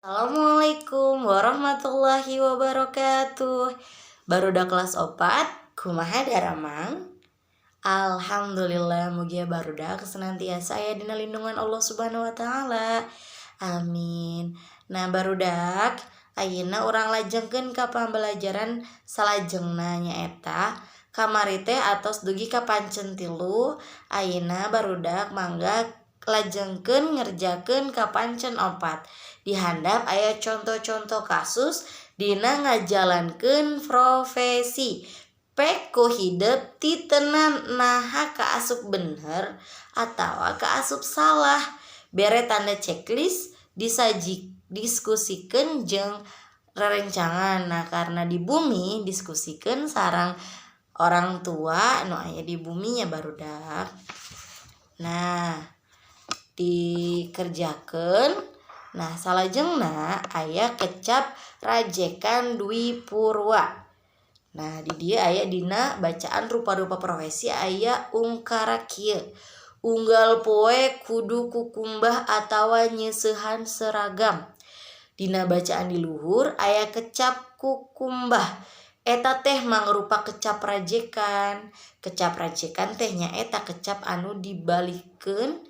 Assalamualaikum warahmatullahi wabarakatuh. Barudak kelas 4, kumaha daramang? Alhamdulillah, mugia barudak senantiasa aya dina lindungan Allah Subhanahu wa taala. Amin. Nah, barudak ayeuna urang lajengkeun ka pambelajaran salajengna nyaeta kamari teh atos dugi ka pancen 3. Ayeuna barudak mangga lajengkeun ngerjakeun ka pancen 4. Di handap aya contoh-contoh kasus dina ngajalankeun profesi. Pek ku hidup titenan naha kaasup bener atawa kaasup salah. Bere tanda checklist diskusikeun jeung rerencangan. Nah, karena di bumi diskusikeun sareng orang tua nu aya di buminya barudak. Nah, dikerjakeun. Nah, salajengna aya kecap rajekan Dwi Purwa. Nah, di dieu aya dina bacaan rupa-rupa profesi aya ungkara kieu. Unggal poe kudu kukumbah atawa nyeusehan seragam. Dina bacaan di luhur aya kecap kukumbah. Eta teh mangrupa kecap rajekan. Kecap rajekan teh nyaeta kecap anu dibalikan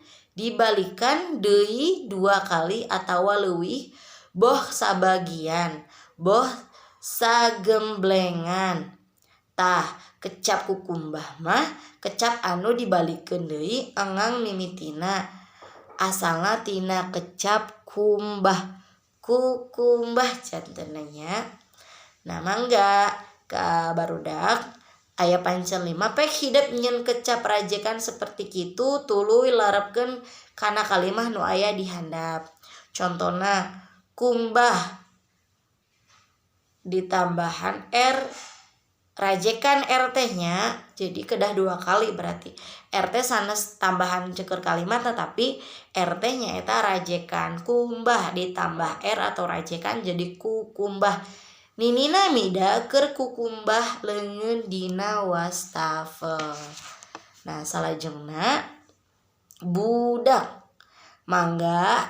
deui 2 kali atawa leuwih, boh sabagian, boh sagemblengan. Tah, kecap kukumbah mah kecap anu dibalikeun deui engang mimitina. Asalna tina kecap kumbah, kukumbah canteunna nya. Nah, mangga ka barudak aya pancen 5 pek hidup nyen kecap rajekan seperti kitu tuluy larepkeun kana kalimah nu aya di handap. Contona kumbah ditambahan R, rajekan R teh nya jadi kedah 2 kali berarti R teh sanes tambahan ceker kalimat tetapi R teh nyaeta rajekan. Kumbah ditambah R atau rajekan jadi kukumbah. Ninina mida keur kukumbah leungeun dina wastafel. Nah, salajengna budak mangga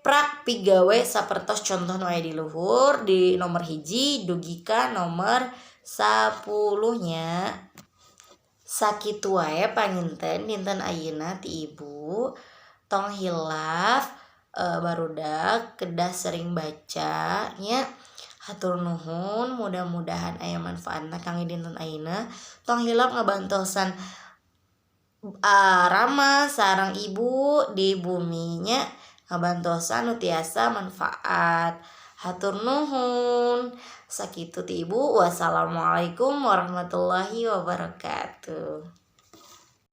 prak pigawe sapertos contoh nu aya di luhur. Di nomor 1 dugi ka nomor 10 nya. Sakitu wae panginten dinten ayeuna ti ibu. Tong hilaf barudak kedah sering baca nya. Hatur nuhun, mudah-mudahan aya manfaatna kangge dinten ayeuna. Tong hilap ngabantosan Rama sareng ibu di buminya ngabantosan nu tiasa manfaat. Hatur nuhun. Sakitu ti ibu. Wassalamualaikum warahmatullahi wabarakatuh.